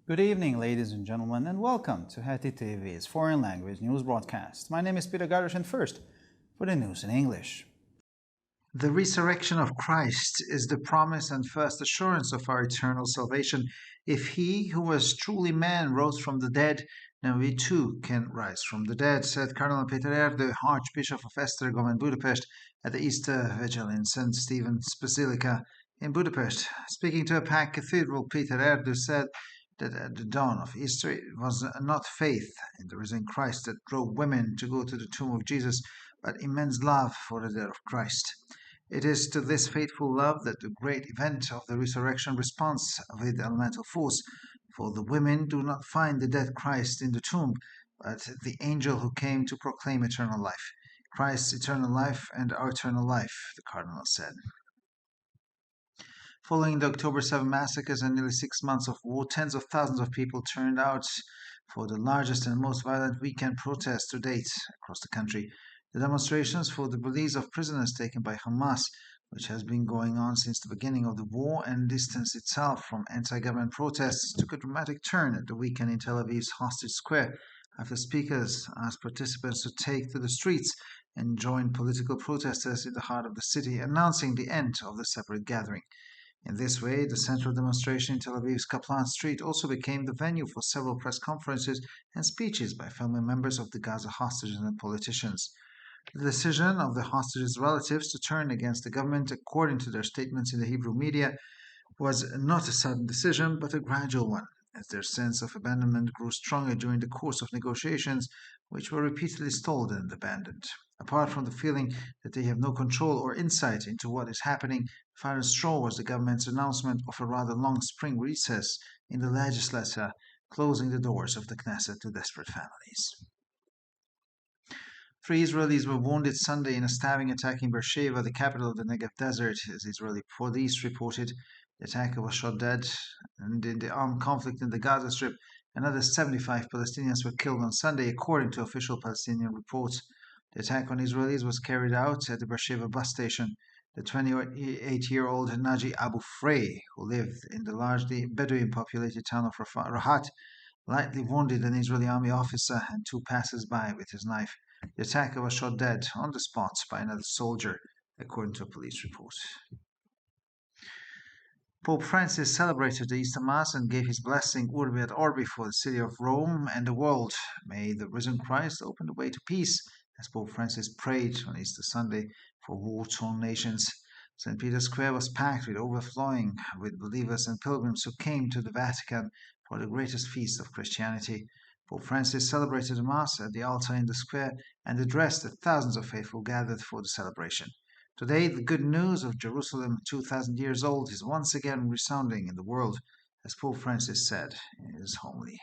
Good evening, ladies and gentlemen, and welcome to Heti TV's foreign language news broadcast. My name is Peter Gardosh, and first, for the news in English. The resurrection of Christ is the promise and first assurance of our eternal salvation. If he who was truly man rose from the dead, then we too can rise from the dead, said Cardinal Peter Erdő, Archbishop of Esztergom and Budapest, at the Easter Vigil in St. Stephen's Basilica in Budapest. Speaking to a packed cathedral, Peter Erdő said that at the dawn of Easter it was not faith in the risen Christ that drove women to go to the tomb of Jesus, but immense love for the death of Christ. It is to this faithful love that the great event of the resurrection responds with elemental force, for the women do not find the dead Christ in the tomb, but the angel who came to proclaim eternal life. Christ's eternal life and our eternal life, the Cardinal said. Following the October 7 massacres and nearly 6 months of war, tens of thousands of people turned out for the largest and most violent weekend protest to date across the country. The demonstrations for the release of prisoners taken by Hamas, which has been going on since the beginning of the war and distanced itself from anti-government protests, took a dramatic turn at the weekend in Tel Aviv's Hostage Square after speakers asked participants to take to the streets and join political protesters in the heart of the city, announcing the end of the separate gathering. In this way, the central demonstration in Tel Aviv's Kaplan Street also became the venue for several press conferences and speeches by family members of the Gaza hostages and politicians. The decision of the hostages' relatives to turn against the government, according to their statements in the Hebrew media, was not a sudden decision, but a gradual one, as their sense of abandonment grew stronger during the course of negotiations, which were repeatedly stalled and abandoned. Apart from the feeling that they have no control or insight into what is happening, the final straw was the government's announcement of a rather long spring recess in the legislature, closing the doors of the Knesset to desperate families. 3 Israelis were wounded Sunday in a stabbing attack in Beersheba, the capital of the Negev Desert, as Israeli police reported. The attacker was shot dead, and in the armed conflict in the Gaza Strip, another 75 Palestinians were killed on Sunday, according to official Palestinian reports. The attack on Israelis was carried out at the Beersheba bus station. The 28-year-old Naji Abu Frey, who lived in the largely Bedouin-populated town of Rahat, lightly wounded an Israeli army officer and 2 passers-by with his knife. The attacker was shot dead on the spot by another soldier, according to a police report. Pope Francis celebrated the Easter Mass and gave his blessing Urbi et Orbi for the city of Rome and the world. May the risen Christ open the way to peace, as Pope Francis prayed on Easter Sunday for war-torn nations. St. Peter's Square was packed with overflowing with believers and pilgrims who came to the Vatican for the greatest feast of Christianity. Pope Francis celebrated the Mass at the altar in the square and addressed the thousands of faithful gathered for the celebration. Today, the good news of Jerusalem, 2,000 years old, is once again resounding in the world, as Pope Francis said in his homily.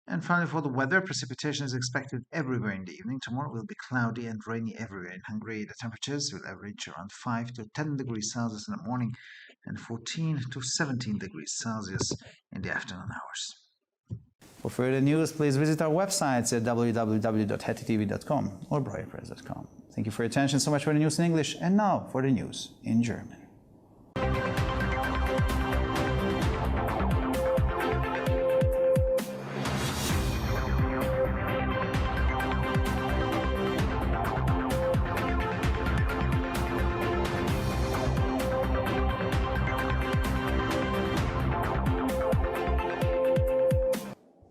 And finally, for the weather, precipitation is expected everywhere in the evening. Tomorrow will be cloudy and rainy everywhere in Hungary. The temperatures will average around 5 to 10 degrees Celsius in the morning and 14 to 17 degrees Celsius in the afternoon hours. For further news, please visit our websites at www.hetitv.com or breuerpress.com. Thank you for your attention. So much for the news in English, and now for the news in German.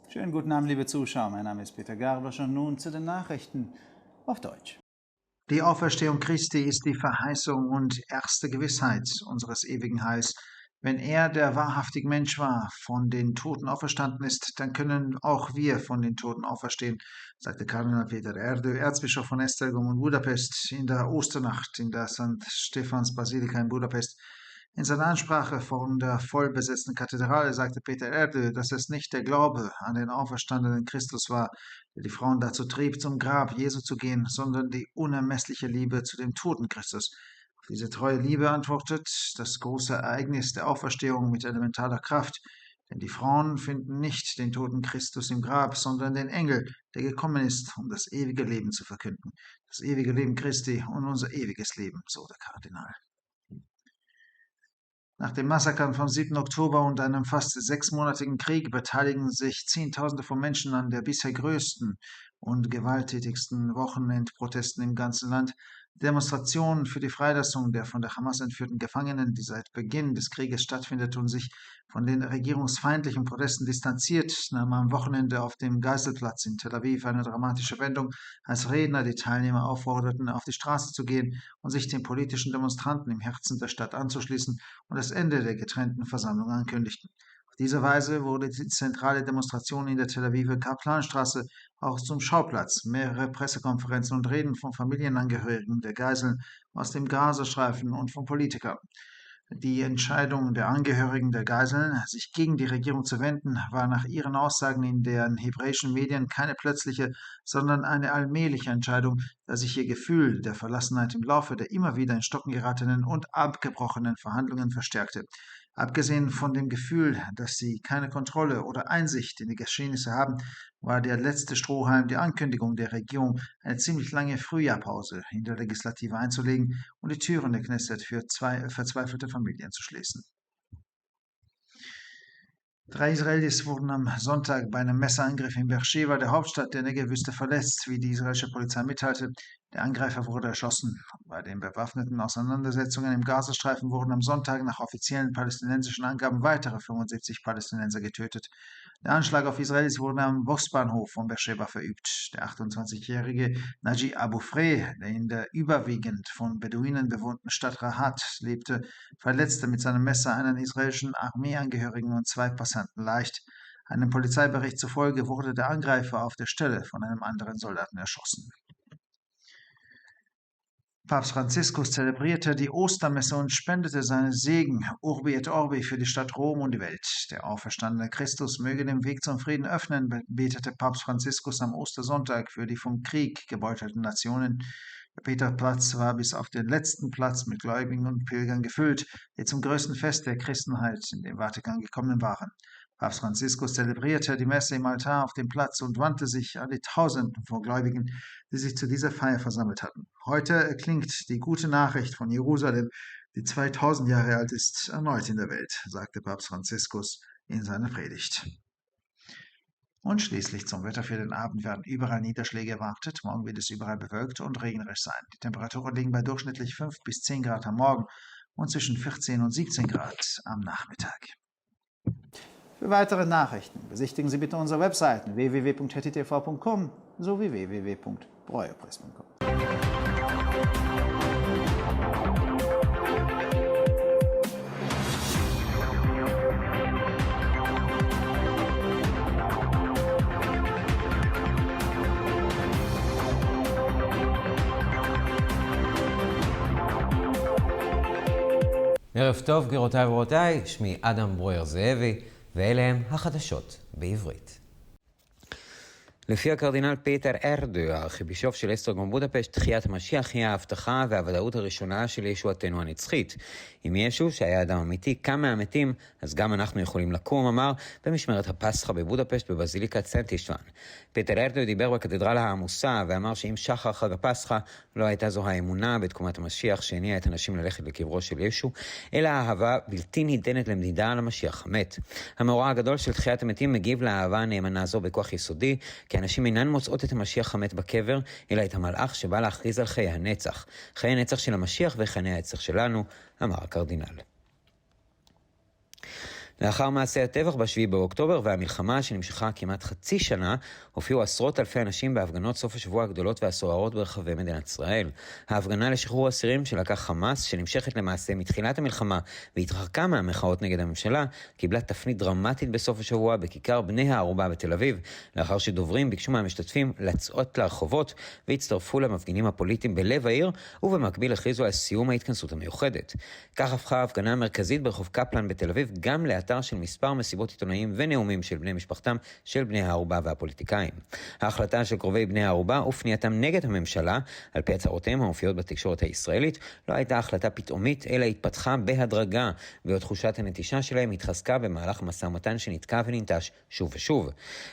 Schönen guten Abend, liebe Zuschauer. Mein Name ist Peter Gardosch und nun zu den Nachrichten auf Deutsch. Die Auferstehung Christi ist die Verheißung und erste Gewissheit unseres ewigen Heils. Wenn er, der wahrhaftig Mensch war, von den Toten auferstanden ist, dann können auch wir von den Toten auferstehen, sagte Kardinal Peter Erdő, Erzbischof von Esztergom und Budapest, in der Osternacht in der St. Stephans Basilika in Budapest. In seiner Ansprache von der vollbesetzten Kathedrale sagte Peter Erdő, dass es nicht der Glaube an den auferstandenen Christus war, der die Frauen dazu trieb, zum Grab Jesu zu gehen, sondern die unermessliche Liebe zu dem toten Christus. Auf diese treue Liebe antwortet das große Ereignis der Auferstehung mit elementarer Kraft, denn die Frauen finden nicht den toten Christus im Grab, sondern den Engel, der gekommen ist, um das ewige Leben zu verkünden. Das ewige Leben Christi und unser ewiges Leben, so der Kardinal. Nach den Massakern vom 7. Oktober und einem fast 6-monatigen Krieg beteiligen sich Zehntausende von Menschen an der bisher größten und gewalttätigsten Wochenendprotesten im ganzen Land. Demonstrationen für die Freilassung der von der Hamas entführten Gefangenen, die seit Beginn des Krieges stattfindet und sich von den regierungsfeindlichen Protesten distanziert, nahm am Wochenende auf dem Geiselplatz in Tel Aviv eine dramatische Wendung, als Redner die Teilnehmer aufforderten, auf die Straße zu gehen und sich den politischen Demonstranten im Herzen der Stadt anzuschließen und das Ende der getrennten Versammlung ankündigten. Auf diese Weise wurde die zentrale Demonstration in der Tel Aviver Kaplanstraße auch zum Schauplatz. Mehrere Pressekonferenzen und Reden von Familienangehörigen der Geiseln aus dem Gazastreifen und von Politikern. Die Entscheidung der Angehörigen der Geiseln, sich gegen die Regierung zu wenden, war nach ihren Aussagen in den hebräischen Medien keine plötzliche, sondern eine allmähliche Entscheidung, da sich ihr Gefühl der Verlassenheit im Laufe der immer wieder in Stocken geratenen und abgebrochenen Verhandlungen verstärkte. Abgesehen von dem Gefühl, dass sie keine Kontrolle oder Einsicht in die Geschehnisse haben, war der letzte Strohhalm die Ankündigung der Regierung, eine ziemlich lange Frühjahrpause in der Legislative einzulegen und die Türen der Knesset für verzweifelte Familien zu schließen. 3 Israelis wurden am Sonntag bei einem Messerangriff in Beersheva, der Hauptstadt der Negev-Wüste, verletzt, wie die israelische Polizei mitteilte. Der Angreifer wurde erschossen. Bei den bewaffneten Auseinandersetzungen im Gazastreifen wurden am Sonntag nach offiziellen palästinensischen Angaben weitere 75 Palästinenser getötet. Der Anschlag auf Israelis wurde am Busbahnhof von Beersheva verübt. Der 28-jährige Naji Abu Freh, der in der überwiegend von Beduinen bewohnten Stadt Rahat lebte, verletzte mit seinem Messer einen israelischen Armeeangehörigen und 2 Passanten leicht. Einem Polizeibericht zufolge wurde der Angreifer auf der Stelle von einem anderen Soldaten erschossen. Papst Franziskus zelebrierte die Ostermesse und spendete seinen Segen Urbi et Orbi für die Stadt Rom und die Welt. Der auferstandene Christus möge den Weg zum Frieden öffnen, betete Papst Franziskus am Ostersonntag für die vom Krieg gebeutelten Nationen. Der Peterplatz war bis auf den letzten Platz mit Gläubigen und Pilgern gefüllt, die zum größten Fest der Christenheit in den Vatikan gekommen waren. Papst Franziskus zelebrierte die Messe im Altar auf dem Platz und wandte sich an die Tausenden von Gläubigen, die sich zu dieser Feier versammelt hatten. Heute erklingt die gute Nachricht von Jerusalem, die 2000 Jahre alt ist, erneut in der Welt, sagte Papst Franziskus in seiner Predigt. Und schließlich zum Wetter für den Abend werden überall Niederschläge erwartet. Morgen wird es überall bewölkt und regnerisch sein. Die Temperaturen liegen bei durchschnittlich 5 bis 10 Grad am Morgen und zwischen 14 und 17 Grad am Nachmittag. Für weitere Nachrichten besichtigen Sie bitte unsere Webseiten www.hettitv.com sowie www.breuerpress.com. ערב טוב, גבירותיי ורבותיי, שמי אדם ברויר זאבי, ואלה הם החדשות בעברית. לפי הקרדינל פיטר ארדו, הארכיבישוף של אסטרוגון בודפשט, תחיית המשיח היא ההבטחה והוודאות הראשונה של ישועתנו הנצחית. אם ישו, שהיה אדם אמיתי, קם מהמתים, אז גם אנחנו יכולים לקום, אמר, במשמרת הפסחא בבודפשט בבזיליקת סנט אישטוון. פיטר ארדו דיבר בקתדרלה העמוסה ואמר שאם שחר חג הפסחא לא הייתה זו האמונה בתקומת המשיח שהניעה את אנשים ללכת לקברו של ישו, אלא האהבה בלתי ניתנת למדידה על המשיח המת. המאורע הגדול של תחיית המתים מגיב לאהבה הנאמנה זו בכוח יסודי, כי אנשים אינן מוצאות את המשיח המת בקבר, אלא את המלאך שבא להכריז על חיי הנצח. חיי הנצח של המשיח וחיי הנצח שלנו, אמר הקרדינל. לאחר מעשי הטבח ב7 באוקטובר והמלחמה שנמשכה כמעט חצי שנה, הופיעו עשרות אלפי אנשים בהפגנות סוף השבוע הגדולות והסוערות ברחבי מדינת ישראל. ההפגנה לשחרור אסירים שלקח חמאס, שנמשכת למעשה מתחילת המלחמה והתרחקה מהמחאות נגד הממשלה, קיבלה תפנית דרמטית בסוף השבוע בכיכר בני הערובה בתל אביב, לאחר שדוברים ביקשו מהמשתתפים לצאות לרחובות והצטרפו למפגינים הפוליטיים בלב העיר, ובמקביל הכריזו על סיום ההתכנסות המיוחדת. כך הפכה ההפגנה המרכזית ברחוב קפלן בתל אביב גם לאתר באתר של מספר מסיבות עיתונאים ונאומים של בני משפחתם של בני הערובה והפוליטיקאים. ההחלטה של קרובי בני הערובה ופנייתם נגד הממשלה, על פי הצהרותיהם המופיעות בתקשורת הישראלית, לא הייתה החלטה פתאומית, אלא התפתחה בהדרגה, ועוד תחושת הנטישה שלהם התחזקה במהלך משא ומתן שנתקע וננטש שוב ושוב.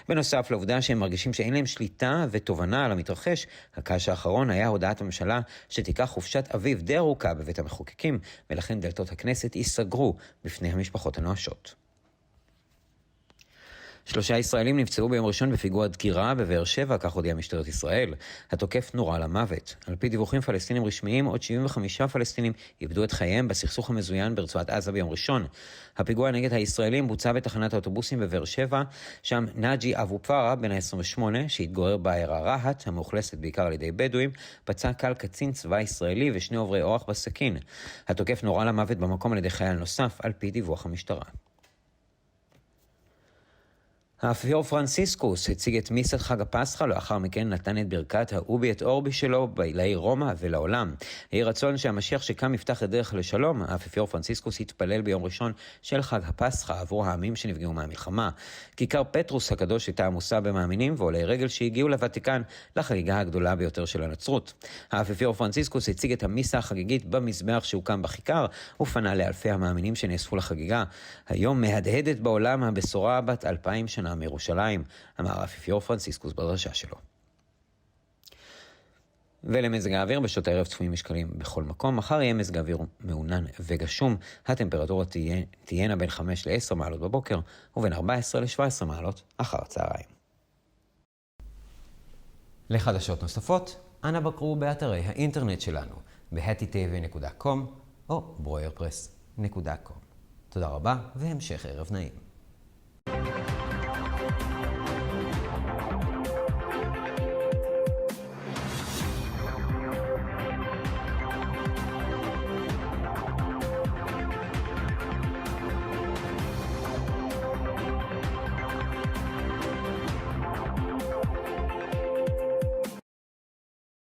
בנוסף לעובדה שהם מרגישים שאין להם שליטה ותובנה על המתרחש, הקש האחרון היה הודעת הממשלה שתיקח חופשת אביב די ארוכה בבית המחוקקים, ולכן דלתות הכנסת ייסגרו בפני המשפחות הנואשות. 3 ישראלים נפצעו ביום ראשון בפיגוע דקירה בבאר שבע, כך הודיעה משטרת ישראל. התוקף נורה למוות. על פי דיווחים פלסטינים רשמיים, עוד 75 פלסטינים איבדו את חייהם בסכסוך המזוין ברצועת עזה ביום ראשון. הפיגוע נגד הישראלים בוצע בתחנת האוטובוסים בבאר שבע, שם נאג'י אבו פארה, בן ה-28, שהתגורר בעיירה רהט, המאוכלסת בעיקר על ידי בדואים, פצע קל קצין צבא ישראלי ו2 עוברי אורח בסכין. התוקף נורה למוות במקום על ידי חייל נוסף, על פי דיווח המשטרה. האפיפיור פרנסיסקוס הציג את מיסת חג הפסחא, לאחר מכן נתן את ברכת האובי את אורבי שלו לעיר רומא ולעולם. יהי רצון שהמשיח שקם יפתח את דרך לשלום. האפיפיור פרנסיסקוס התפלל ביום ראשון של חג הפסחא עבור העמים שנפגעו מהמלחמה. כיכר פטרוס הקדוש הייתה עמוסה במאמינים ועולי רגל שהגיעו לוותיקן לחגיגה הגדולה ביותר של הנצרות. האפיפיור פרנסיסקוס הציג את המיסה החגיגית במזבח שהוקם בכיכר ופנה לאלפי המאמינים שנאספו לחגיגה. היום מהדהדת בעולם הבשורה בת 2000 שנה מירושלים, אמר האפיפיור פרנסיסקוס בדרשה שלו. ולמזג האוויר, בשעות הערב צפויים משקלים בכל מקום. מחר יהיה מזג האוויר מעונן וגשום. הטמפרטורה תהיינה בין 5 ל-10 מעלות בבוקר ובין 14 ל-17 מעלות אחר הצהריים. לחדשות נוספות, אנא בקרו באתרי האינטרנט שלנו ב-hattitv.com או broyerpress.com. תודה רבה והמשך ערב נעים.